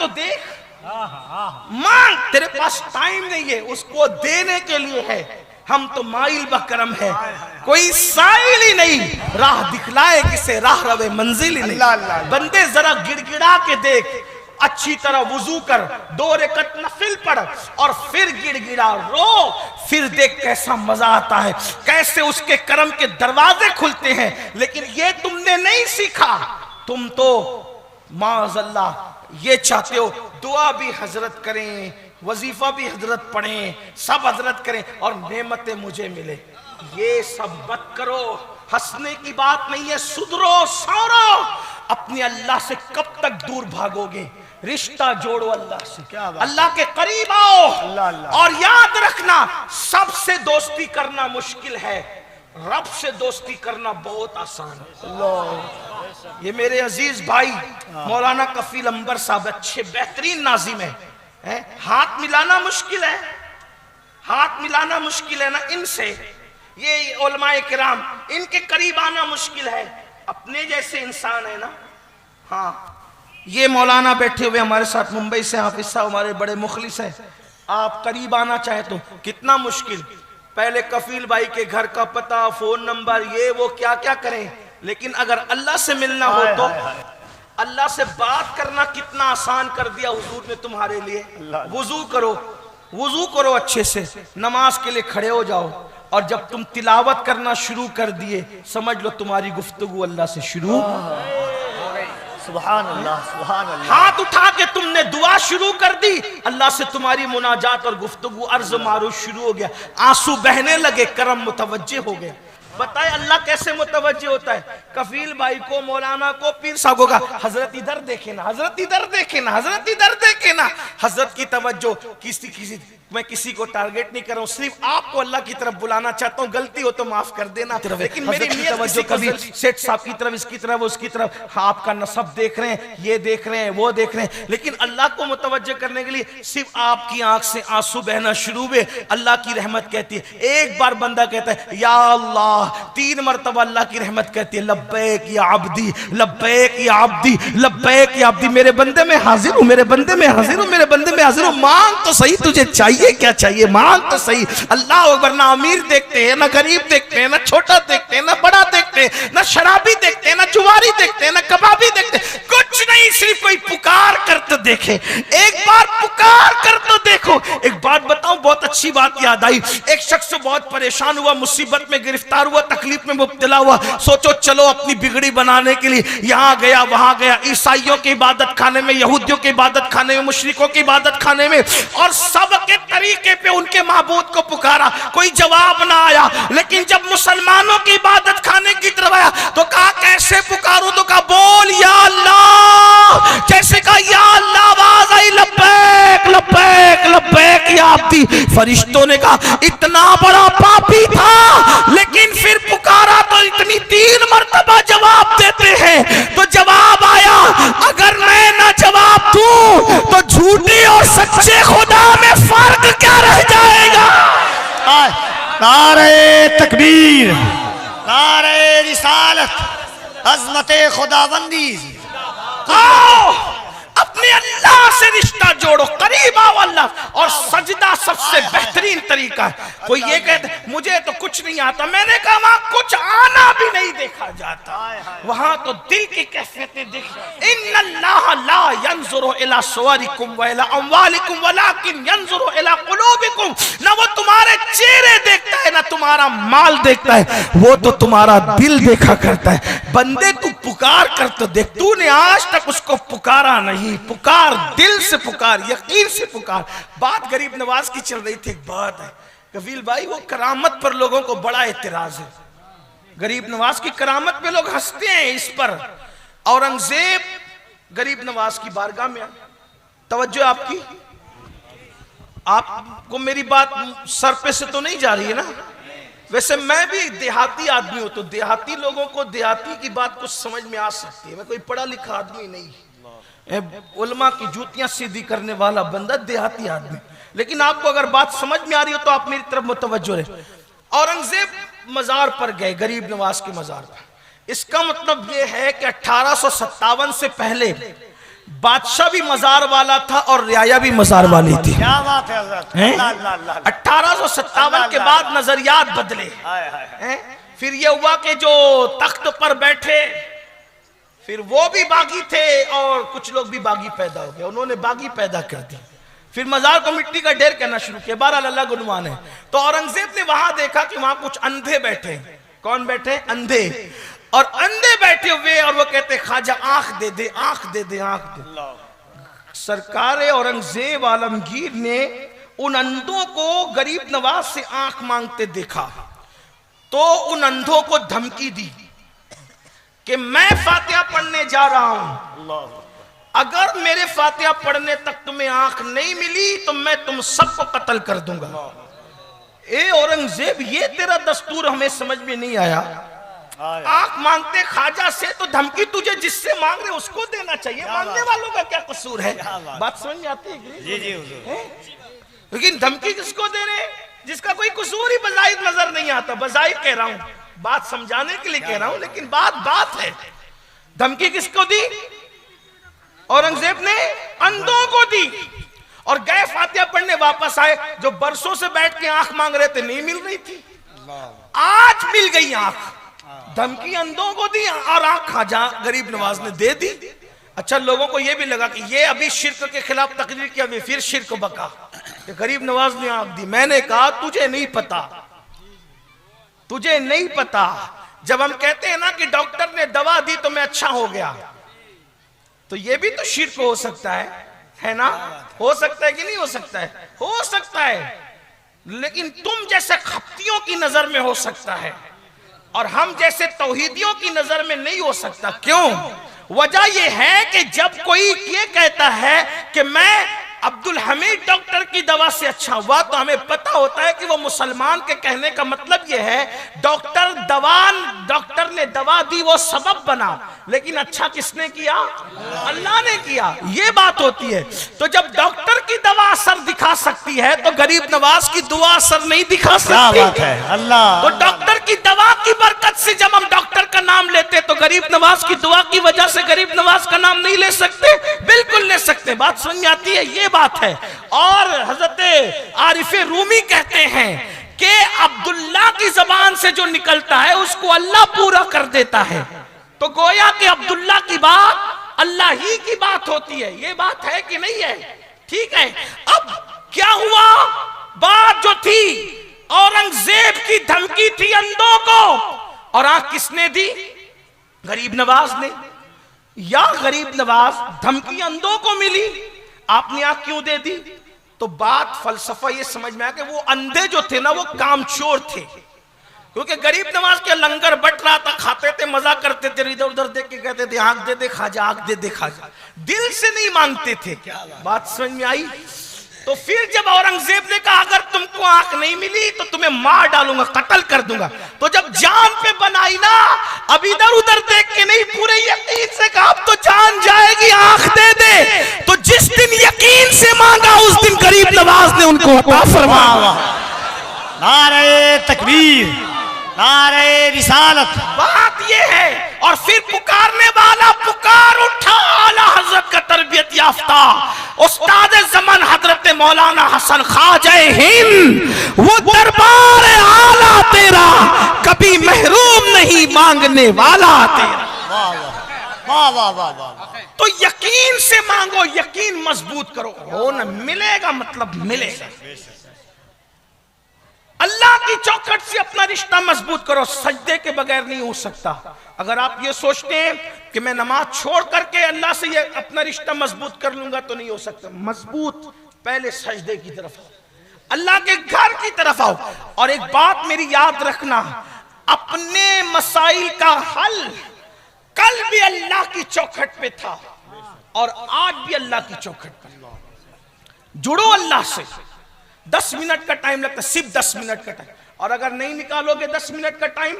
तो देख, मांग, तेरे पास टाइम नहीं है, उसको देने के लिए है। हम तो माइल बकरम है, कोई साइल ही नहीं, राह दिखलाए किसे राह रवे मंजिल ही नहीं। बंदे जरा गिड़गिड़ा के देख, अच्छी तरह वुजू कर, 2 रकत नफिल पढ़ और फिर गिड़गिड़ा रो, फिर देख कैसा मजा आता है, कैसे उसके करम के दरवाजे खुलते हैं। लेकिन ये तुमने नहीं सीखा, तुम तो माज़अल्लाह ये चाहते हो दुआ भी हजरत करें, वजीफा भी हजरत पढ़ें, सब हजरत करें और नेमतें मुझे मिले। ये सब मत करो, हंसने की बात नहीं है, सुधरो, सौरो। अपने अल्लाह से कब तक दूर भागोगे? रिश्ता जोड़ो अल्लाह से, अल्लाह के करीब आओ। और याद रखना, सबसे दोस्ती करना मुश्किल है, रब से दोस्ती करना बहुत आसान है। ये मेरे अजीज भाई मौलाना कफील अंबर साहब अच्छे बेहतरीन नाजिम है, हाथ मिलाना मुश्किल है, हाथ मिलाना मुश्किल है ना इनसे, ये उलमाए किराम, इनके करीब आना मुश्किल है, अपने जैसे इंसान है ना। हाँ, ये मौलाना बैठे हुए हमारे साथ मुंबई से, हाफिज साहब हमारे बड़े मुखलिस हैं, आप करीब आना चाहे तो कितना मुश्किल, पहले कफील भाई के घर का पता, फोन नंबर, ये वो क्या क्या करें। लेकिन अगर अल्लाह से मिलना हो तो अल्लाह से बात करना कितना आसान कर दिया हुजूर ने तुम्हारे लिए। वुजू करो, वुजू करो अच्छे से, नमाज के लिए खड़े हो जाओ, और जब तुम तिलावत करना शुरू कर दिए, समझ लो तुम्हारी गुफ्तगू अल्लाह से शुरू। सुभान अल्लाह, सुभान अल्लाह। हाथ उठा के तुमने दुआ शुरू कर दी, अल्लाह से तुम्हारी मुनाजात और गुफ्तगू, अर्ज मारूफ शुरू हो गया, आंसू बहने लगे, करम मुतवज्जे हो गए। बताए अल्लाह कैसे मुतवज्जे होता है? कफील भाई को, मौलाना को, पीर साहब को कहा, हजरत इधर देखे ना, हजरत इधर देखे ना, हजरत इधर देखे ना। हजरत की तवज्जो किसी मैं किसी को टारगेट नहीं कर रहा हूँ, सिर्फ आपको अल्लाह की तरफ बुलाना चाहता हूँ, गलती हो तो माफ कर देना। लेकिन मेरी नियत तवज्जो कभी सेठ साहब की तरफ, इसकी तरफ, उसकी तरफ, हाँ आपका नसब देख रहे हैं, ये देख रहे हैं, वो देख रहे हैं, लेकिन अल्लाह को मुतवज्जे करने के लिए सिर्फ आपकी आंख से आंसू बहना शुरू हुए, अल्लाह की रहमत कहती है। एक बार बंदा कहता है या अल्लाह, 3 मरतबा अल्लाह की रहमत कहती है, लब्बैक या अब्दी, लब्बैक या अब्दी, लब्बैक या अब्दी, मेरे बंदे में हाजिर हूँ, मेरे बंदे में हाजिर हूँ, मेरे बंदे में हाजिर हूँ। मांग तो सही, तुझे चाहिए क्या चाहिए, मांग तो सही। अल्लाह अकबर, ना अमीर देखते हैं, ना गरीब देखते हैं, ना छोटा देखते हैं, ना बड़ा देखते हैं, ना शराबी देखते हैं, ना जुआरी देखते हैं, ना कबाबी देखते हैं, कुछ नहीं, सिर्फ कोई पुकार कर तो देखे, एक बार पुकार कर तो देखो। एक बात बताऊं, बहुत अच्छी बात याद आई, एक शख्स बहुत परेशान हुआ, मुसीबत में गिरफ्तार हुआ, तकलीफ में मुब्तला हुआ, सोचो चलो अपनी बिगड़ी बनाने के लिए यहाँ गया वहां गया, ईसाइयों की इबादत खाने में, यहूदियों की इबादत खाने में, मुशरिकों की इबादत खाने में, और सबके तरीके पे उनके माबूद को पुकारा, कोई जवाब ना आया। लेकिन जब मुसलमानों की इबादत खाने की तरफ आया तो कहा कैसे पुकारूं, तो कहा बोल या अल्लाह, जैसे कहा या अल्लाह, आवाज आई लब्बैक लब्बैक लब्बैक या अब्दी। फरिश्तों ने कहा इतना बड़ा पापी था, लेकिन फिर पुकारा तो इतनी 3 मरतबा जवाब देते हैं। तो जवाब आया, अगर मैं ना जवाब दूं तो झूठी और सच्चे खुदा में फर्क क्या रह जाएगा? नारे तकबीर, नारे रिसालत, अज़मते खुदाबंदी। आओ अपने अल्लाह से रिश्ता जोड़ो, करीब आओ अल्लाह। और सजदा सबसे बेहतरीन तरीका है। कोई ये कहते मुझे तो कुछ नहीं आता, मैंने कहा वहां कुछ आना भी नहीं देखा जाता, वहां तो दिल की कैफियतें देख। इन्नल्लाह ला यंजुरु इला सुवरिकुम व इला अमवालिकुम वलाकिन यंजुरु इला कुलूबिकुम। ना वो तुम्हारे चेहरे देखता है, ना तुम्हारा माल देखता है, वो तो तुम्हारा दिल देखा करता है। बंदे तू पुकार कर तो देख, तूने आज तक उसको पुकारा नहीं, पुकार, दिल से पुकार, यकीन से पुकार। बात गरीब नवाज की चल रही थी, एक बात है कफील भाई, वो करामत पर लोगों को बड़ा एतराज है। गरीब नवाज की करामत पे लोग हंसते हैं। इस पर औरंगजेब गरीब नवाज की बारगाह में, तवज्जो आपकी, आपको मेरी बात सर पे से तो नहीं जा रही है ना? वैसे मैं भी देहाती आदमी हूं, तो देहाती लोगों को देहाती की बात कुछ समझ में आ सकती है। मैं कोई पढ़ा लिखा आदमी नहीं, उलमा की जूतियां सीधी करने वाला बंदा, देहाती आदमी। लेकिन आपको अगर बात समझ में आ रही हो तो आप मेरी तरफ मुतवज्जो रहे। औरंगजेब मजार पर गए, गरीब नवाज के मजार पर। इसका मतलब यह है कि 1857 से पहले बादशाह भी मजार वाला था और रियाया भी मजार वाली थी। क्या बात है हजरत। अल्लाह, अल्लाह, अल्लाह। 1857 के बाद नजरियात बदले। फिर ये हुआ कि जो तख्त पर बैठे फिर वो भी बागी थे और कुछ लोग भी बागी पैदा हो गए, उन्होंने बागी पैदा कर दी। फिर मजार को मिट्टी का ढेर कहना शुरू किया। बहरहाल अल्लाह गुनमान है। तो औरंगजेब ने वहां देखा कि वहां कुछ अंधे बैठे। कौन बैठे? अंधे। और अंधे बैठे हुए और वो कहते ख्वाजा आंख दे दे, आंख दे दे, आंख दे। सरकार औरंगजेब आलमगीर ने उन अंधों को गरीब नवाज से आंख मांगते देखा तो उन अंधों को धमकी दी कि मैं फातिहा पढ़ने जा रहा हूं, अगर मेरे फातिहा पढ़ने तक तुम्हें आंख नहीं मिली तो मैं तुम सबको कत्ल कर दूंगा। ए औरंगजेब, ये तेरा दस्तूर हमें समझ में नहीं आया। आंख मांगते ख्वाजा से तो धमकी तुझे जिससे मांग रहे उसको देना चाहिए, मांगने वालों का क्या कसूर है? बात समझ में आती है? जी जी हुजूर। लेकिन धमकी किसको दे रहे जिसका कोई कसूर ही बजाहिर नजर नहीं आता। बजाहिर कह रहा हूं, बात समझाने के लिए कह रहा हूं, लेकिन बात है। धमकी किसको दी? औरंगजेब ने अंधों को दी। और गए फातिहा पढ़ने, वापस आए। जो बरसों से बैठ के आंख मांग रहे थे नहीं मिल रही थी, आज मिल गई आंख। धमकी अंधों को दी और आंख ख्वाजा गरीब नवाज ने दे दी। अच्छा, लोगों को यह भी लगा कि ये अभी शिर्क के खिलाफ तकरीर किया, वे फिर शिर्क बका कि गरीब नवाज ने आंख दी। मैंने कहा तुझे नहीं पता, तुझे नहीं पता। जब हम कहते हैं ना कि डॉक्टर ने दवा दी तो मैं अच्छा हो गया, तो ये भी तो शिर्क हो सकता है ना? हो सकता है कि नहीं हो सकता है? हो सकता है, लेकिन तुम जैसे खप्तियों की नजर में हो सकता है और हम जैसे तौहीदियों की नजर में नहीं हो सकता। क्यों? वजह यह है कि जब कोई ये कहता है कि मैं अब्दुल हमीद डॉक्टर की दवा से अच्छा हुआ, तो हमें पता होता है कि वो मुसलमान के कहने का मतलब यह है डॉक्टर ने दवा दी, वो सबब बना, लेकिन अच्छा किसने किया? अल्लाह ने किया। ये बात होती है। तो जब डॉक्टर की दवा असर दिखा सकती है तो गरीब नवाज की दुआ असर नहीं दिखा सकती। क्या बात है। अल्लाह। तो डॉक्टर की दवा की बरकत से जब हम डॉक्टर का नाम लेते तो गरीब नवाज की दुआ की वजह से गरीब नवाज का नाम नहीं ले सकते? बिल्कुल ले सकते। बात समझ में आती है? ये बात है। और हजरत आरिफ रूमी कहते हैं कि अब्दुल्ला की जबान से जो निकलता है उसको अल्लाह पूरा कर देता है। तो गोया कि अब्दुल्ला की बात अल्लाह ही की बात होती है। ये बात है कि नहीं है? ठीक है। अब क्या हुआ? बात जो थी, औरंगजेब की धमकी थी अंधों को, और आंख किसने दी? गरीब नवाज ने। या गरीब नवाज धमकी अंधों को मिली, आपने आंख क्यों दे दी? तो बात फलसफा ये समझ में आया कि वो अंधे जो थे ना वो कामचोर थे, क्योंकि गरीब नवाज के लंगर बट रहा था, खाते थे, मजा करते थे, इधर उधर देख के कहते थे आंख दे दे ख्वाजा, आंख दे दे ख्वाजा, दिल से नहीं मांगते थे। बात समझ में आई? तो फिर जब औरंगजेब ने कहा अगर तुमको आंख नहीं मिली तो तुम्हें मार डालूंगा, कत्ल कर दूंगा, तो जब जान पे बनाई ना, अब इधर उधर देख के नहीं, पूरे यकीन से कहा अब तो जान जाएगी, आंख दे दे। तो जिस दिन यकीन से मांगा उस दिन गरीब नवाज ने उनको अता फरमाया। नारे तकबीर, नारे रिसालत। बात ये है। और फिर पुकारने वाला पुकार उठा, आला हजरत का तरबियत याफ्ता उस्ताद ज़मान हजरत मौलाना हसन ख्वाजा हिंद, वो दरबार आला तेरा कभी महरूम नहीं मांगने वाला तेरा। वाह वाह वाह वाह। तो यकीन से मांगो, यकीन मजबूत करो, हो न मिलेगा, मतलब मिलेगा। अल्लाह की चौखट से अपना रिश्ता मजबूत करो, सजदे के बगैर नहीं हो सकता। अगर आप ये सोचते हैं कि मैं नमाज छोड़ करके अल्लाह से ये अपना रिश्ता मजबूत कर लूंगा तो नहीं हो सकता। मजबूत पहले सजदे की तरफ आओ, अल्लाह के घर की तरफ आओ। और एक बात मेरी याद रखना, अपने मसाइल का हल कल भी अल्लाह की चौखट पे था और आज भी अल्लाह की चौखट पर। जुड़ो अल्लाह से। 10 मिनट का टाइम लगता है, सिर्फ 10 मिनट का टाइम, और अगर नहीं निकालोगे 10 मिनट का टाइम